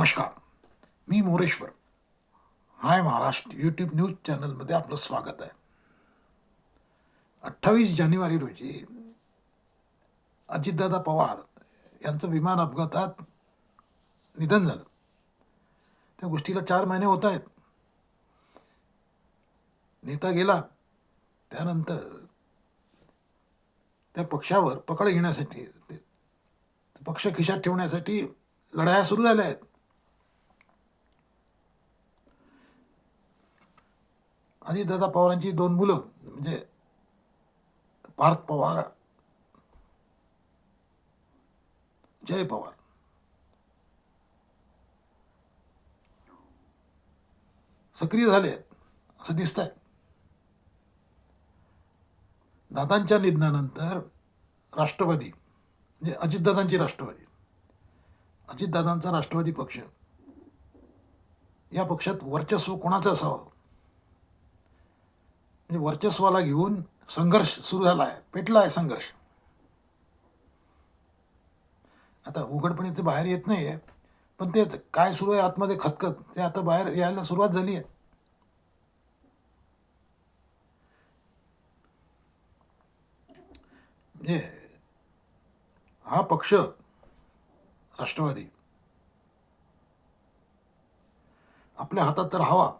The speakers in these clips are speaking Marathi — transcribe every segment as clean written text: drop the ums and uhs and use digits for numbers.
नमस्कार. मी मोरेश्वर. हाय महाराष्ट्र यूट्यूब न्यूज चॅनलमध्ये आपलं स्वागत आहे. 28 जानेवारी रोजी अजितदादा पवार यांचं विमान अपघातात निधन झालं. त्या गोष्टीला 4 महिने होत आहेत. नेता गेला, त्यानंतर त्या पक्षावर पकड घेण्यासाठी, पक्ष खिशात ठेवण्यासाठी लढाया सुरू झाल्या आहेत. अजितदादा पवारांची 2 मुलं म्हणजे पार्थ पवार, जय पवार, सक्रिय झाले आहेत असं दिसतंय. दादांच्या निधनानंतर राष्ट्रवादी म्हणजे अजितदादांची राष्ट्रवादी, अजितदादांचा राष्ट्रवादी पक्ष, या पक्षात वर्चस्व कोणाचं असावं म्हणजे वर्चस्वाला घेऊन संघर्ष सुरू झाला आहे, पेटला आहे संघर्ष. आता उघडपणे ते बाहेर येत नाही आहे, पण ते काय सुरू आहे आतमध्ये खतखत ते आता बाहेर यायला सुरुवात झाली आहे. म्हणजे हा पक्ष राष्ट्रवादी आपल्या हातात तर हवा,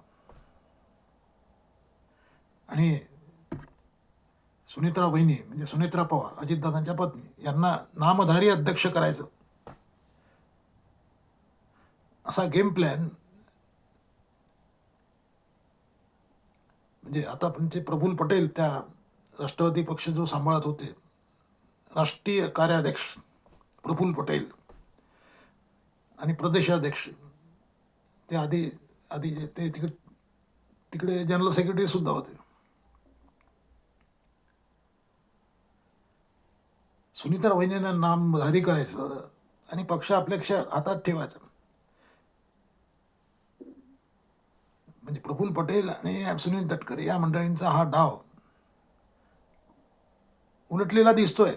आणि सुनेत्रा वहिनी म्हणजे सुनेत्रा पवार, अजितदादांच्या पत्नी, यांना नामधारी अध्यक्ष करायचं असा गेम प्लॅन. म्हणजे आतापर्यंतचे प्रफुल्ल पटेल त्या राष्ट्रवादी पक्ष जो सांभाळत होते, राष्ट्रीय कार्याध्यक्ष प्रफुल्ल पटेल आणि प्रदेशाध्यक्ष ते आधी आधी ते तिकडे जनरल सेक्रेटरी सुद्धा होते. सुनीता वहिनींना नामधारी करायचं आणि पक्ष आपल्या हातात ठेवायचा. म्हणजे प्रफुल्ल पटेल आणि सुनील तटकरे या मंडळींचा हा डाव उलटलेला दिसतोय.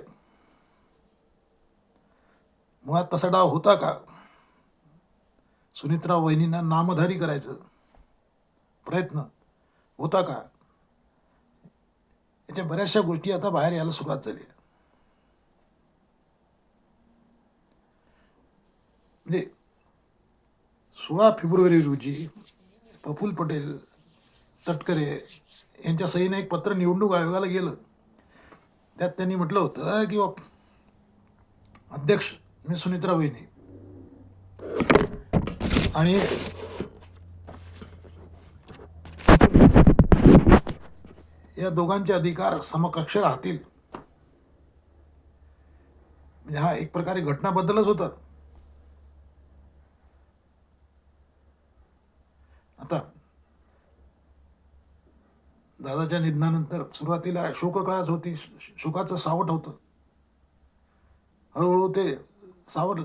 मुळात तसा डाव होता का? सुनित्रा वहिनींना नामधारी करायचं प्रयत्न होता का? याच्या बऱ्याचशा गोष्टी आता बाहेर यायला सुरुवात झाली. म्हणजे 16 फेब्रुवारी रोजी प्रफुल्ल पटेल, तटकरे यांच्या सहीने एक पत्र निवडणूक आयोगाला गेलं. त्यात त्यांनी म्हटलं होतं की अध्यक्ष मी सुनित्रा वहिनी आणि या दोघांचे अधिकार समकक्ष राहतील. म्हणजे हा एक प्रकारे घटनाबद्दलच होता. आता दादाच्या निधनानंतर सुरुवातीला शोककळाच होती, शोकाचं सावट होतं. हळूहळू ते सावट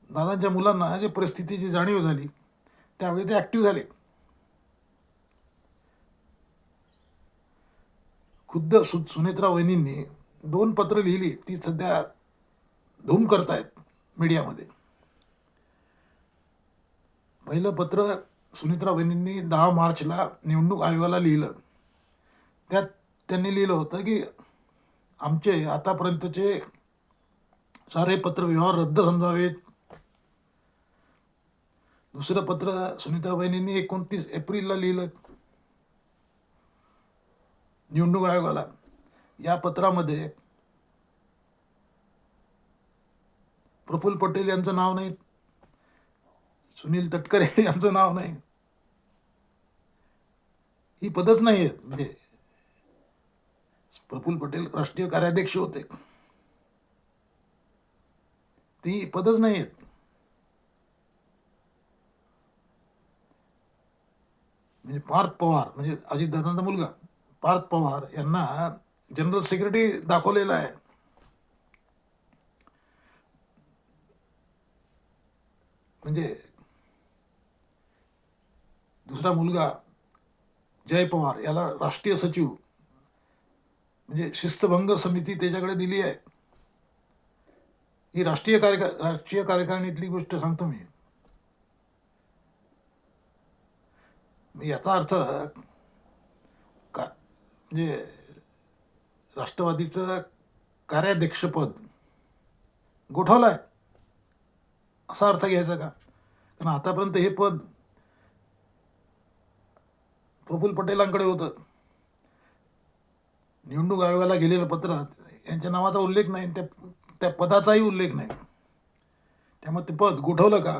दादांच्या मुलांना जे परिस्थितीची जाणीव झाली त्यावेळी ते ॲक्टिव्ह झाले. खुद्द सुनेत्रा वहिनींनी 2 पत्र लिहिली, ती सध्या धूम करतायत मीडियामध्ये. पहिलं पत्र सुनित्रा वहिनींनी 10 मार्चला निवडणूक आयोगाला लिहिलं. त्यात त्यांनी लिहिलं होतं की आमचे आतापर्यंतचे सारे पत्रव्यवहार रद्द समजावेत. दुसरं पत्र सुनित्रा वहिनींनी 29 एप्रिलला लिहिलं निवडणूक आयोगाला. या पत्रामध्ये प्रफुल्ल पटेल यांचं नाव नाही, सुनील तटकरे यांचं नाव नाही, ही पदच नाही आहेत. म्हणजे प्रफुल्ल पटेल राष्ट्रीय कार्याध्यक्ष होते, ती पदच नाही आहेत. म्हणजे पार्थ पवार म्हणजे अजितदादांचा मुलगा पार्थ पवार यांना जनरल सेक्रेटरी दाखवलेला आहे. म्हणजे दुसरा मुलगा जय पवार याला राष्ट्रीय सचिव म्हणजे शिस्तभंग समिती त्याच्याकडे दिली आहे. ही राष्ट्रीय कार्यकारिणीतली गोष्ट सांगतो मी. याचा अर्थ का म्हणजे राष्ट्रवादीचं कार्याध्यक्षपद गोठवलं आहे असा अर्थ घ्यायचा का? कारण आतापर्यंत हे पद प्रफुल्ल पटेलांकडे होतं. निवडणूक आयोगाला गेलेल्या पत्रात यांच्या नावाचा उल्लेख नाही, त्या पदाचाही उल्लेख नाही. त्यामुळे ते पद गोठवलं का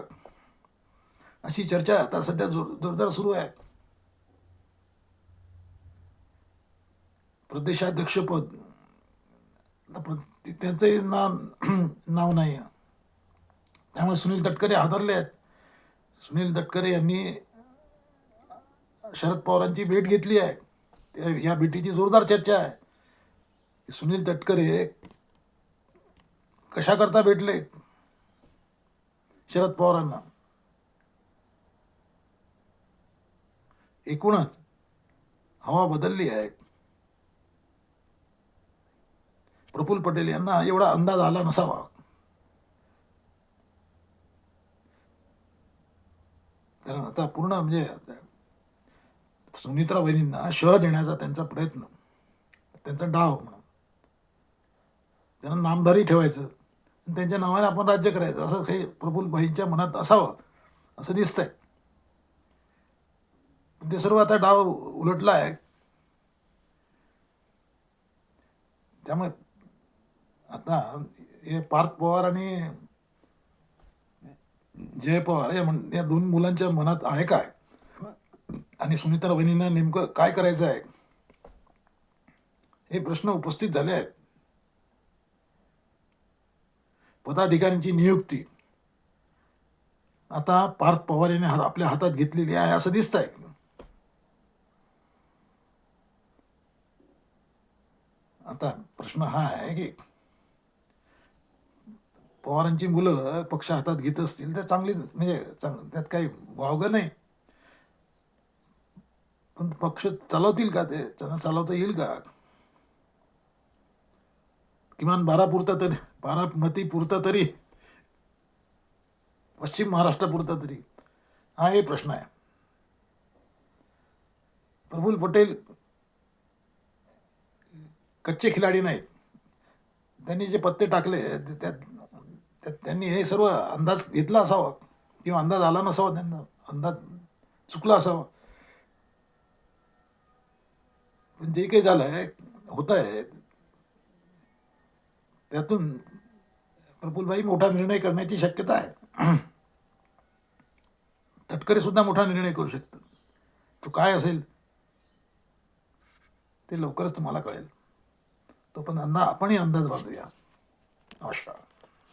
अशी चर्चा आता सध्या जोरदार सुरू आहे. प्रदेशाध्यक्षपद त्यांचंही नाव नाही आहे. त्यामुळे सुनील तटकरे हादरले आहेत. सुनील तटकरे यांनी शरद पवारांची भेट घेतली आहे. या भेटीची जोरदार चर्चा आहे. सुनील तटकरे कशा करता भेटले शरद पवारांना. एकूणच हवा बदलली आहे. प्रफुल्ल पटेल यांना एवढा अंदाज आला नसावा. कारण आता पूर्ण म्हणजे सुनित्रा वहिनींना शह देण्याचा त्यांचा प्रयत्न, त्यांचा डाव म्हणून त्यांना नामधारी ठेवायचं, त्यांच्या नावाने आपण राज्य करायचं असं काही प्रफुल्ल भाईंच्या मनात असावं असं दिसतंय. ते सर्व आता डाव उलटला आहे. त्यामुळे आता हे पार्थ पवार आणि जय पवार या दोन मुलांच्या मनात आहे काय, आणि सुनीता वहिनींना नेमकं काय करायचं आहे, हे प्रश्न उपस्थित झाले आहेत. पदाधिकाऱ्यांची नियुक्ती आता पार्थ पवार यांनी आपल्या हातात घेतलेली आहे असं दिसतंय. आता प्रश्न हा आहे की पवारांची मुलं पक्ष हातात घेत असतील तर चांगली, म्हणजे त्यात काही वावगं नाही, पण पक्ष चालवतील का, ते त्यांना चालवता येईल का? किमान बारामतीपुरता तरी, पश्चिम महाराष्ट्रापुरता तरी, हा हे प्रश्न आहे. प्रफुल्ल पटेल कच्चे खिलाडी नाहीत. त्यांनी जे पत्ते टाकले त्यात त्यांनी हे सर्व अंदाज घेतला असावा, किंवा अंदाज आला नसावा, त्यांना अंदाज चुकला असावा. पण जे काही झालं आहे, होत आहे, त्यातून प्रफुल्लभाई मोठा निर्णय करण्याची शक्यता आहे. तटकरे सुद्धा मोठा निर्णय करू शकतात. तो काय असेल ते लवकरच तुम्हाला कळेल. तो पण आपणही अंदाज बांधूया. नमस्कार.